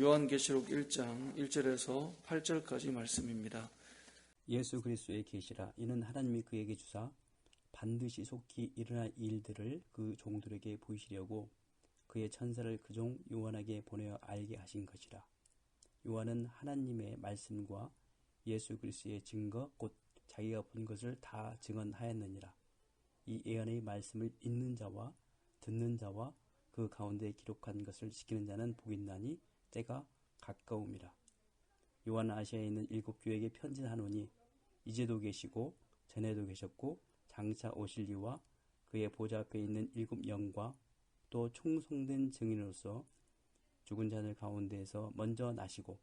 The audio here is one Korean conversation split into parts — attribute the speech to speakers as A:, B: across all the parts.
A: 요한계시록 1장 1절에서 8절까지 말씀입니다.
B: 예수 그리스도의 계시라. 이는 하나님이 그에게 주사 반드시 속히 일어날 일들을 그 종들에게 보이시려고 그의 천사를 그 종 요한에게 보내어 알게 하신 것이라. 요한은 하나님의 말씀과 예수 그리스도의 증거 곧 자기가 본 것을 다 증언하였느니라. 이 예언의 말씀을 읽는 자와 듣는 자와 그 가운데 기록한 것을 지키는 자는 복이 있나니 때가 가까움이라. 요한은 아시아에 있는 7교회에게 편지하노니 이제도 계시고 전에도 계셨고 장차 오실 이와 그의 보좌 앞에 있는 7 영과 또 충성된 증인으로서 죽은 자들 가운데에서 먼저 나시고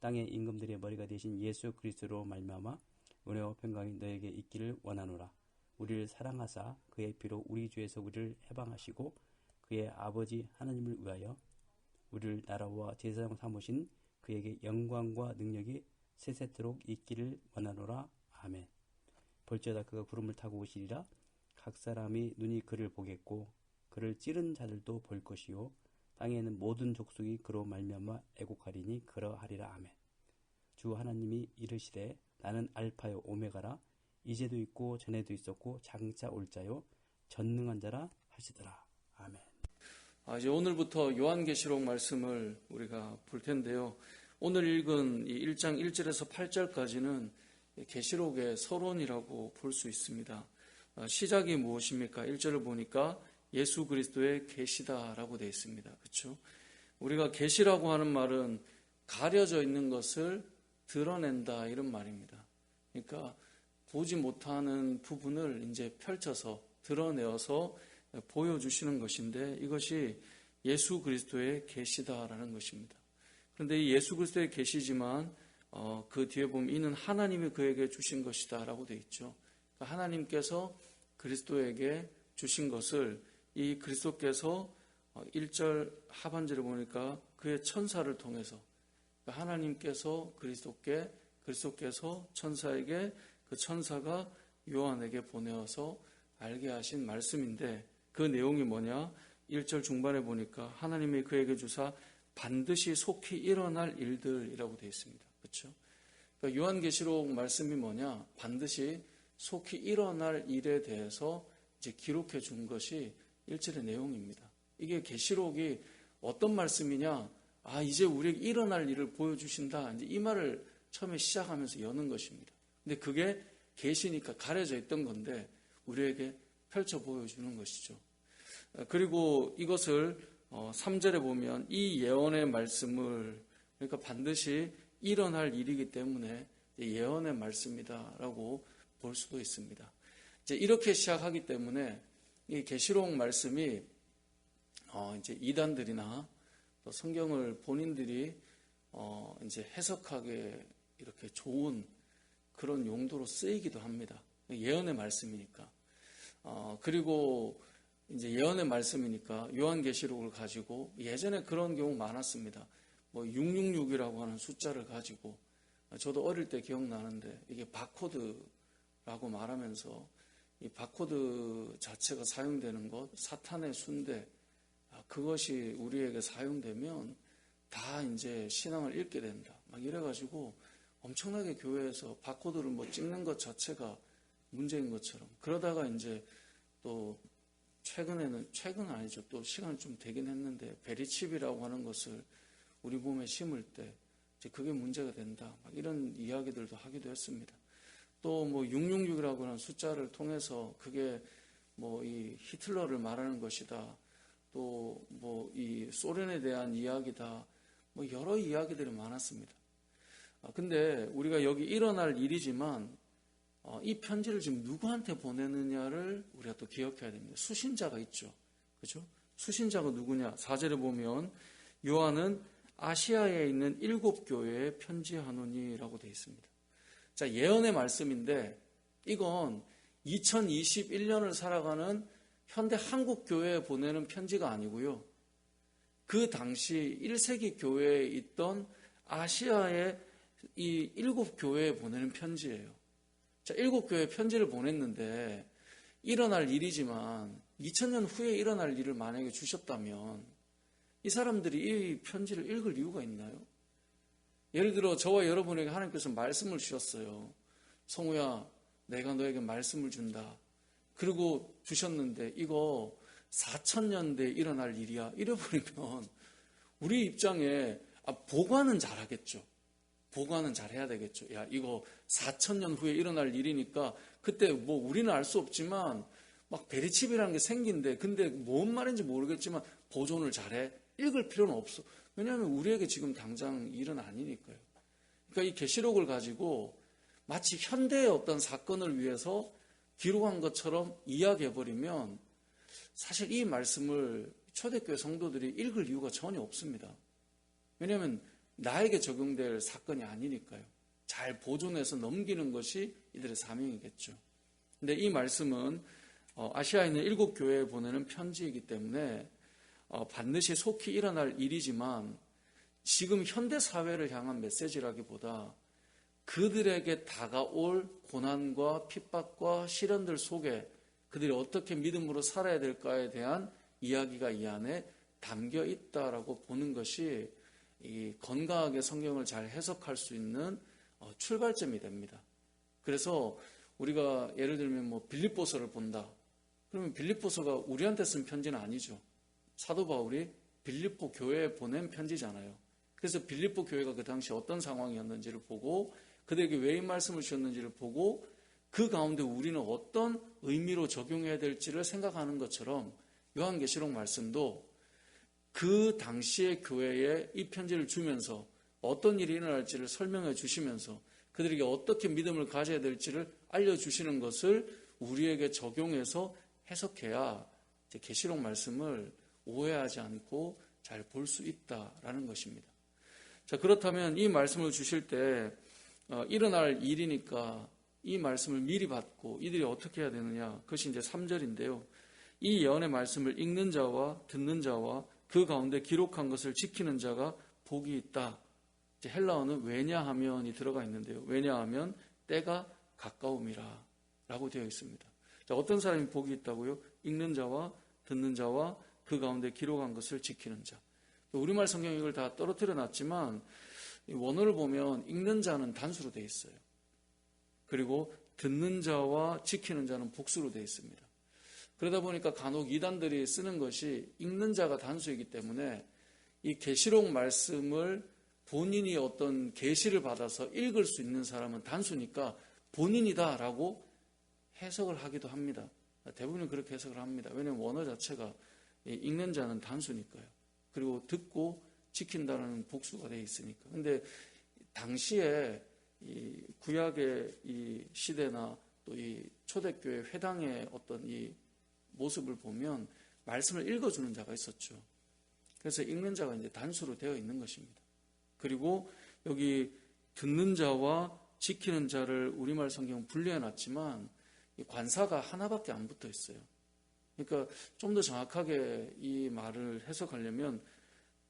B: 땅의 임금들의 머리가 되신 예수 그리스도로 말미암아 은혜와 평강이 너에게 있기를 원하노라. 우리를 사랑하사 그의 피로 우리 죄에서 우리를 해방하시고 그의 아버지 하나님을 위하여 우리를 나라와 제사장 삼으신 그에게 영광과 능력이 세세토록 있기를 원하노라. 아멘. 볼지어다 그가 구름을 타고 오시리라. 각 사람이 눈이 그를 보겠고 그를 찌른 자들도 볼 것이요 땅에 있는 모든 족속이 그로 말미암아 애곡하리니 그러하리라. 아멘. 주 하나님이 이르시되 나는 알파요 오메가라. 이제도 있고 전에도 있었고 장차 올 자요 전능한 자라 하시더라. 아멘.
A: 이제 오늘부터 요한계시록 말씀을 우리가 볼 텐데요. 오늘 읽은 이 1장 1절에서 8절까지는 계시록의 서론이라고 볼 수 있습니다. 시작이 무엇입니까? 1절을 보니까 예수 그리스도의 계시다라고 되어 있습니다. 그렇죠? 우리가 계시라고 하는 말은 가려져 있는 것을 드러낸다 이런 말입니다. 그러니까 보지 못하는 부분을 이제 펼쳐서 드러내어서 보여주시는 것인데 이것이 예수 그리스도의 계시다라는 것입니다. 그런데 이 예수 그리스도의 계시지만 그 뒤에 보면 이는 하나님이 그에게 주신 것이다 라고 되어 있죠. 그러니까 하나님께서 그리스도에게 주신 것을 이 그리스도께서 1절 하반절에 보니까 그의 천사를 통해서 그러니까 하나님께서 그리스도께서 천사에게 그 천사가 요한에게 보내어서 알게 하신 말씀인데 그 내용이 뭐냐? 1절 중반에 보니까 하나님이 그에게 주사 반드시 속히 일어날 일들이라고 되어 있습니다. 그렇죠? 그러니까 요한계시록 말씀이 뭐냐? 반드시 속히 일어날 일에 대해서 이제 기록해 준 것이 1절의 내용입니다. 이게 계시록이 어떤 말씀이냐? 이제 우리에게 일어날 일을 보여주신다. 이제 이 말을 처음에 시작하면서 여는 것입니다. 근데 그게 계시니까 가려져 있던 건데 우리에게 펼쳐 보여주는 것이죠. 그리고 이것을 3절에 보면 이 예언의 말씀을 그러니까 반드시 일어날 일이기 때문에 예언의 말씀이다라고 볼 수도 있습니다. 이제 이렇게 시작하기 때문에 이 계시록 말씀이 이제 이단들이나 또 성경을 본인들이 이제 해석하기 이렇게 좋은 그런 용도로 쓰이기도 합니다. 예언의 말씀이니까. 그리고 이제 예언의 말씀이니까 요한계시록을 가지고 예전에 그런 경우 많았습니다. 666이라고 하는 숫자를 가지고 저도 어릴 때 기억나는데 이게 바코드라고 말하면서 이 바코드 자체가 사용되는 것, 사탄의 순대, 그것이 우리에게 사용되면 다 이제 신앙을 잃게 된다. 막 이래가지고 엄청나게 교회에서 바코드를 찍는 것 자체가 문제인 것처럼 그러다가 이제 또 최근은 아니죠. 또 시간이 좀 되긴 했는데 베리칩이라고 하는 것을 우리 몸에 심을 때 이제 그게 문제가 된다. 막 이런 이야기들도 하기도 했습니다. 또 666이라고 하는 숫자를 통해서 그게 이 히틀러를 말하는 것이다. 또 이 소련에 대한 이야기다. 여러 이야기들이 많았습니다. 근데 우리가 여기 일어날 일이지만 이 편지를 지금 누구한테 보내느냐를 우리가 또 기억해야 됩니다. 수신자가 있죠. 그죠? 수신자가 누구냐? 4절에 보면 요한은 아시아에 있는 7교회에 편지하노니라고 되어 있습니다. 자, 예언의 말씀인데 이건 2021년을 살아가는 현대 한국 교회에 보내는 편지가 아니고요. 그 당시 1세기 교회에 있던 아시아의 이 7교회에 보내는 편지예요. 자, 7교회에 편지를 보냈는데 일어날 일이지만 2000년 후에 일어날 일을 만약에 주셨다면 이 사람들이 이 편지를 읽을 이유가 있나요? 예를 들어 저와 여러분에게 하나님께서 말씀을 주셨어요. 성우야, 내가 너에게 말씀을 준다. 그리고 주셨는데 이거 4000년대에 일어날 일이야. 이래버리면 우리 입장에 보관은 잘하겠죠. 보관은 잘해야 되겠죠. 야, 이거 4000년 후에 일어날 일이니까 그때 뭐 우리는 알 수 없지만 막 베리칩이라는 게 생긴대. 근데 뭔 말인지 모르겠지만 보존을 잘해. 읽을 필요는 없어. 왜냐하면 우리에게 지금 당장 일은 아니니까요. 그러니까 이 계시록을 가지고 마치 현대의 어떤 사건을 위해서 기록한 것처럼 이야기해버리면 사실 이 말씀을 초대교회 성도들이 읽을 이유가 전혀 없습니다. 왜냐하면 나에게 적용될 사건이 아니니까요. 잘 보존해서 넘기는 것이 이들의 사명이겠죠. 근데 이 말씀은 아시아에 있는 7교회에 보내는 편지이기 때문에 반드시 속히 일어날 일이지만 지금 현대 사회를 향한 메시지라기보다 그들에게 다가올 고난과 핍박과 시련들 속에 그들이 어떻게 믿음으로 살아야 될까에 대한 이야기가 이 안에 담겨 있다라고 보는 것이 이 건강하게 성경을 잘 해석할 수 있는 출발점이 됩니다. 그래서 우리가 예를 들면 뭐 빌립보서를 본다. 그러면 빌립보서가 우리한테 쓴 편지는 아니죠. 사도 바울이 빌립보 교회에 보낸 편지잖아요. 그래서 빌립보 교회가 그 당시 어떤 상황이었는지를 보고 그들에게 왜 이 말씀을 주셨는지를 보고 그 가운데 우리는 어떤 의미로 적용해야 될지를 생각하는 것처럼 요한계시록 말씀도 그 당시의 교회에 이 편지를 주면서 어떤 일이 일어날지를 설명해 주시면서 그들에게 어떻게 믿음을 가져야 될지를 알려주시는 것을 우리에게 적용해서 해석해야 계시록 말씀을 오해하지 않고 잘 볼 수 있다라는 것입니다. 자, 그렇다면 이 말씀을 주실 때 일어날 일이니까 이 말씀을 미리 받고 이들이 어떻게 해야 되느냐? 그것이 이제 3절인데요. 이 예언의 말씀을 읽는 자와 듣는 자와 그 가운데 기록한 것을 지키는 자가 복이 있다. 이제 헬라어는 왜냐하면이 들어가 있는데요. 왜냐하면 때가 가까움이라 라고 되어 있습니다. 자, 어떤 사람이 복이 있다고요? 읽는 자와 듣는 자와 그 가운데 기록한 것을 지키는 자. 우리말 성경이 이걸 다 떨어뜨려 놨지만 원어를 보면 읽는 자는 단수로 되어 있어요. 그리고 듣는 자와 지키는 자는 복수로 되어 있습니다. 그러다 보니까 간혹 이단들이 쓰는 것이 읽는 자가 단수이기 때문에 이 계시록 말씀을 본인이 어떤 계시를 받아서 읽을 수 있는 사람은 단수니까 본인이다라고 해석을 하기도 합니다. 대부분은 그렇게 해석을 합니다. 왜냐하면 원어 자체가 읽는 자는 단수니까요. 그리고 듣고 지킨다는 복수가 되어 있으니까. 그런데 당시에 이 구약의 이 시대나 또 이 초대교회 회당의 어떤 이 모습을 보면 말씀을 읽어주는 자가 있었죠. 그래서 읽는 자가 이제 단수로 되어 있는 것입니다. 그리고 여기 듣는 자와 지키는 자를 우리말 성경은 분리해 놨지만 이 관사가 하나밖에 안 붙어 있어요. 그러니까 좀 더 정확하게 이 말을 해석하려면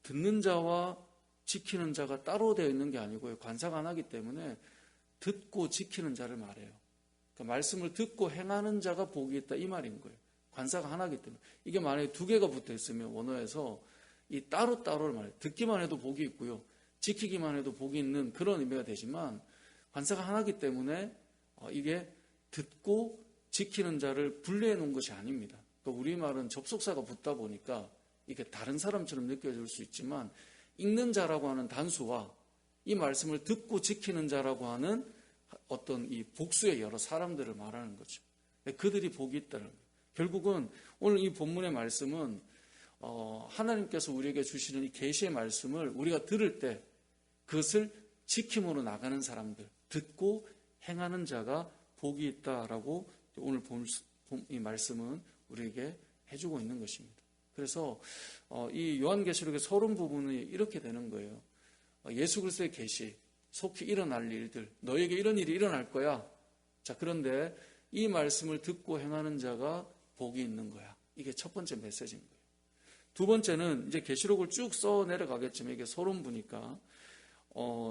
A: 듣는 자와 지키는 자가 따로 되어 있는 게 아니고요. 관사가 하나이기 때문에 듣고 지키는 자를 말해요. 그러니까 말씀을 듣고 행하는 자가 복이 있다 이 말인 거예요. 관사가 하나이기 때문에. 이게 만약에 두 개가 붙어 있으면 원어에서 이 따로따로를 말해요. 듣기만 해도 복이 있고요. 지키기만 해도 복이 있는 그런 의미가 되지만 관사가 하나이기 때문에 이게 듣고 지키는 자를 분리해 놓은 것이 아닙니다. 그러니까 우리말은 접속사가 붙다 보니까 이게 다른 사람처럼 느껴질 수 있지만 읽는 자라고 하는 단수와 이 말씀을 듣고 지키는 자라고 하는 어떤 이 복수의 여러 사람들을 말하는 거죠. 그들이 복이 있다는 거예요. 결국은 오늘 이 본문의 말씀은 하나님께서 우리에게 주시는 이 계시의 말씀을 우리가 들을 때 그것을 지킴으로 나가는 사람들, 듣고 행하는 자가 복이 있다라고 오늘 이 말씀은 우리에게 해주고 있는 것입니다. 그래서 이 요한계시록의 서론 부분이 이렇게 되는 거예요. 예수 그리스도의 계시, 속히 일어날 일들, 너에게 이런 일이 일어날 거야. 자, 그런데 이 말씀을 듣고 행하는 자가 복이 있는 거야. 이게 첫 번째 메시지인 거예요. 두 번째는 이제 계시록을 쭉 써 내려가겠지만 이게 서론부니까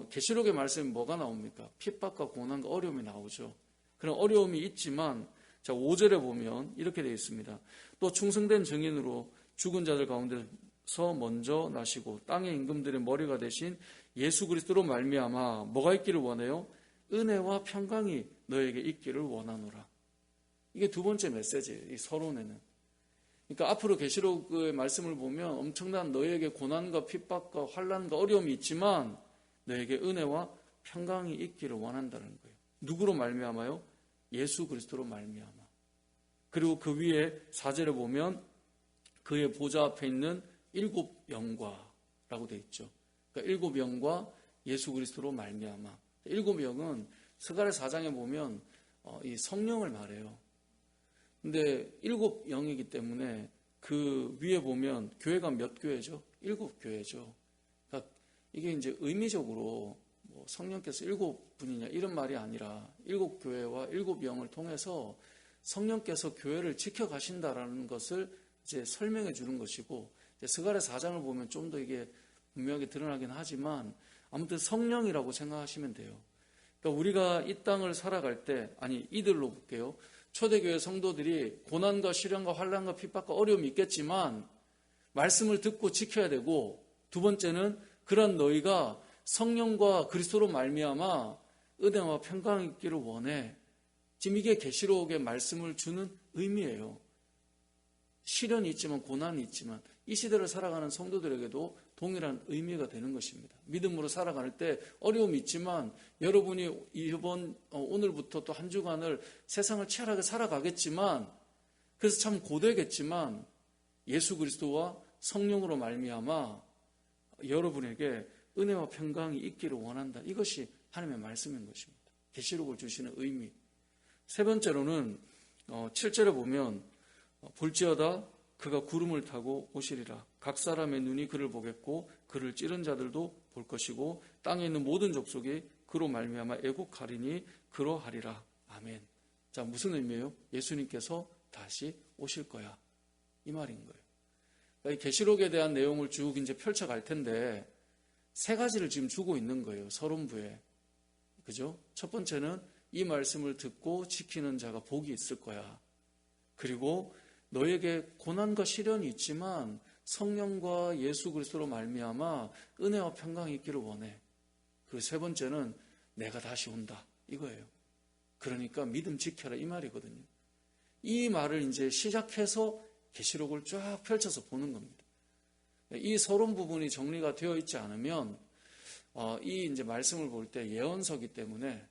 A: 계시록의 말씀이 뭐가 나옵니까? 핍박과 고난과 어려움이 나오죠. 그런 어려움이 있지만 자 5절에 보면 이렇게 되어 있습니다. 또 충성된 증인으로 죽은 자들 가운데 먼저 나시고 땅의 임금들의 머리가 되신 예수 그리스도로 말미암아 뭐가 있기를 원해요? 은혜와 평강이 너에게 있기를 원하노라. 이게 두 번째 메시지예요. 이 서론에는. 그러니까 앞으로 계시록의 말씀을 보면 엄청난 너에게 고난과 핍박과 환난과 어려움이 있지만 너에게 은혜와 평강이 있기를 원한다는 거예요. 누구로 말미암아요? 예수 그리스도로 말미암아. 그리고 그 위에 4절에 보면 그의 보좌 앞에 있는 7 영과라고 되어 있죠. 그러니까 7 영과 예수 그리스도로 말미암아. 7 영은 스가랴 4장에 보면 이 성령을 말해요. 근데 7 영이기 때문에 그 위에 보면 교회가 몇 교회죠? 7 교회죠. 그러니까 이게 이제 의미적으로 뭐 성령께서 7분이냐 이런 말이 아니라 7 교회와 7 영을 통해서 성령께서 교회를 지켜가신다라는 것을 이제 설명해 주는 것이고, 스가랴 4장을 보면 좀 더 이게 분명하게 드러나긴 하지만 아무튼 성령이라고 생각하시면 돼요. 그러니까 우리가 이 땅을 살아갈 때, 아니 이들로 볼게요. 초대교회 성도들이 고난과 시련과 환난과 핍박과 어려움이 있겠지만 말씀을 듣고 지켜야 되고, 두 번째는 그런 너희가 성령과 그리스도로 말미암아 은혜와 평강이 있기를 원해. 지금 이게 계시록의 말씀을 주는 의미예요. 시련이 있지만 고난이 있지만 이 시대를 살아가는 성도들에게도 동일한 의미가 되는 것입니다. 믿음으로 살아갈 때 어려움이 있지만 여러분이 오늘부터 또 한 주간을 세상을 치열하게 살아가겠지만, 그래서 참 고되겠지만 예수 그리스도와 성령으로 말미암아 여러분에게 은혜와 평강이 있기를 원한다. 이것이 하나님의 말씀인 것입니다. 계시록을 주시는 의미. 세 번째로는 7절에 보면 볼지어다 그가 구름을 타고 오시리라. 각 사람의 눈이 그를 보겠고 그를 찌른 자들도 볼 것이고 땅에 있는 모든 족속이 그로 말미암아 애곡하리니 그러하리라. 아멘. 자, 무슨 의미예요? 예수님께서 다시 오실 거야. 이 말인 거예요. 그러니까 계시록에 대한 내용을 쭉 이제 펼쳐갈 텐데 세 가지를 지금 주고 있는 거예요. 서론부에. 그죠? 첫 번째는 이 말씀을 듣고 지키는 자가 복이 있을 거야. 그리고 너에게 고난과 시련이 있지만 성령과 예수 그리스도로 말미암아 은혜와 평강이 있기를 원해. 그리고 세 번째는 내가 다시 온다. 이거예요. 그러니까 믿음 지켜라 이 말이거든요. 이 말을 이제 시작해서 계시록을 쫙 펼쳐서 보는 겁니다. 이 서론 부분이 정리가 되어 있지 않으면 이 이제 말씀을 볼 때 예언서기 때문에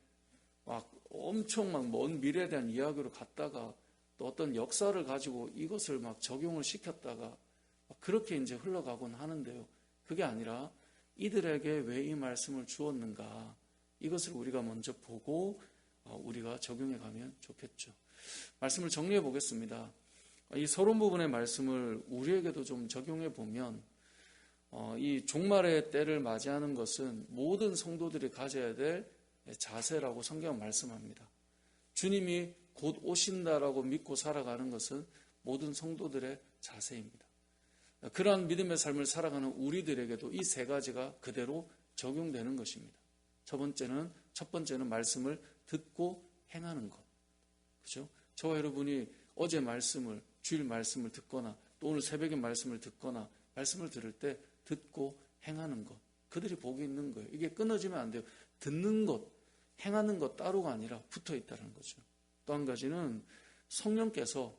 A: 막 엄청 막 먼 미래에 대한 이야기로 갔다가 또 어떤 역사를 가지고 이것을 막 적용을 시켰다가 그렇게 이제 흘러가곤 하는데요. 그게 아니라 이들에게 왜 이 말씀을 주었는가, 이것을 우리가 먼저 보고 우리가 적용해 가면 좋겠죠. 말씀을 정리해 보겠습니다. 이 서론 부분의 말씀을 우리에게도 좀 적용해 보면 이 종말의 때를 맞이하는 것은 모든 성도들이 가져야 될 자세라고 성경은 말씀합니다. 주님이 곧 오신다라고 믿고 살아가는 것은 모든 성도들의 자세입니다. 그러한 믿음의 삶을 살아가는 우리들에게도 이 세 가지가 그대로 적용되는 것입니다. 첫 번째는 말씀을 듣고 행하는 것. 그죠? 저와 여러분이 어제 말씀을, 주일 말씀을 듣거나 또 오늘 새벽에 말씀을 듣거나 말씀을 들을 때 듣고 행하는 것. 그들이 복이 있는 거예요. 이게 끊어지면 안 돼요. 듣는 것, 행하는 것 따로가 아니라 붙어 있다는 거죠. 또 한 가지는 성령께서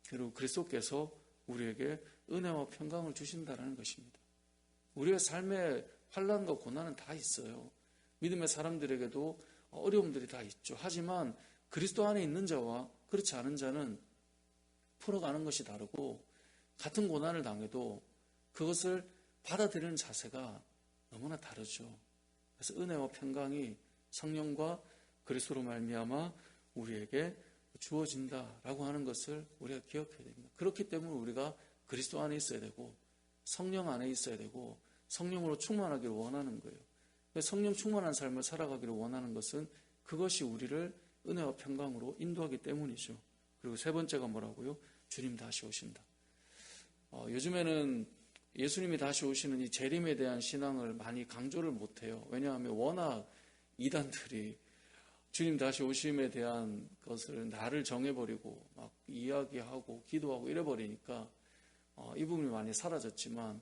A: 그리고 그리스도께서 우리에게 은혜와 평강을 주신다는 것입니다. 우리의 삶에 환난과 고난은 다 있어요. 믿음의 사람들에게도 어려움들이 다 있죠. 하지만 그리스도 안에 있는 자와 그렇지 않은 자는 풀어가는 것이 다르고 같은 고난을 당해도 그것을 받아들이는 자세가 너무나 다르죠. 그래서 은혜와 평강이 성령과 그리스도로 말미암아 우리에게 주어진다라고 하는 것을 우리가 기억해야 됩니다. 그렇기 때문에 우리가 그리스도 안에 있어야 되고 성령 안에 있어야 되고 성령으로 충만하기를 원하는 거예요. 성령 충만한 삶을 살아가기를 원하는 것은 그것이 우리를 은혜와 평강으로 인도하기 때문이죠. 그리고 세 번째가 뭐라고요? 주님 다시 오신다. 요즘에는 예수님이 다시 오시는 이 재림에 대한 신앙을 많이 강조를 못해요. 왜냐하면 워낙 이단들이 주님 다시 오심에 대한 것을 나를 정해버리고 막 이야기하고 기도하고 이래버리니까 이 부분이 많이 사라졌지만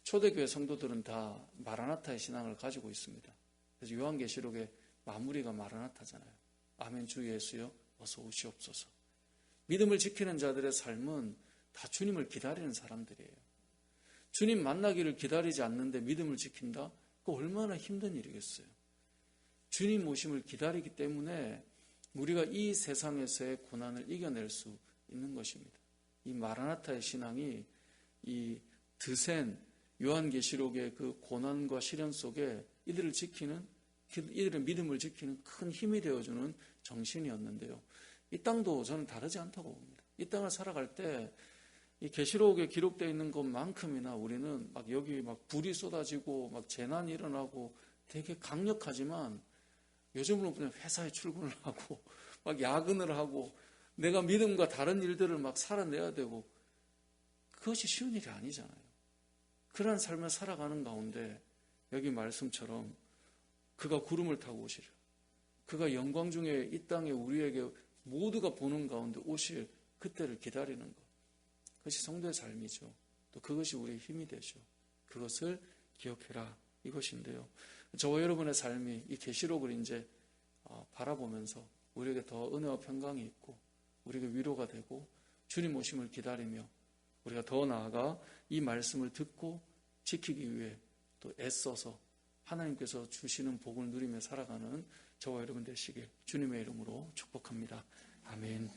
A: 초대교회 성도들은 다 마라나타의 신앙을 가지고 있습니다. 그래서 요한계시록의 마무리가 마라나타잖아요. 아멘 주 예수여 어서 오시옵소서. 믿음을 지키는 자들의 삶은 다 주님을 기다리는 사람들이에요. 주님 만나기를 기다리지 않는데 믿음을 지킨다? 그거 얼마나 힘든 일이겠어요. 주님 오심을 기다리기 때문에 우리가 이 세상에서의 고난을 이겨낼 수 있는 것입니다. 이 마라나타의 신앙이 이 드센 요한계시록의 그 고난과 시련 속에 이들의 믿음을 지키는 큰 힘이 되어주는 정신이었는데요. 이 땅도 저는 다르지 않다고 봅니다. 이 땅을 살아갈 때 이 계시록에 기록되어 있는 것만큼이나 우리는 막 여기 막 불이 쏟아지고 막 재난이 일어나고 되게 강력하지만 요즘은 그냥 회사에 출근을 하고 막 야근을 하고 내가 믿음과 다른 일들을 막 살아내야 되고 그것이 쉬운 일이 아니잖아요. 그런 삶을 살아가는 가운데 여기 말씀처럼 그가 구름을 타고 오시리라. 그가 영광 중에 이 땅에 우리에게 모두가 보는 가운데 오실 그때를 기다리는 것. 그것이 성도의 삶이죠. 또 그것이 우리의 힘이 되죠. 그것을 기억해라 이것인데요. 저와 여러분의 삶이 이 계시록을 이제 바라보면서 우리에게 더 은혜와 평강이 있고 우리에게 위로가 되고 주님 오심을 기다리며 우리가 더 나아가 이 말씀을 듣고 지키기 위해 또 애써서 하나님께서 주시는 복을 누리며 살아가는 저와 여러분 되시길 주님의 이름으로 축복합니다. 아멘.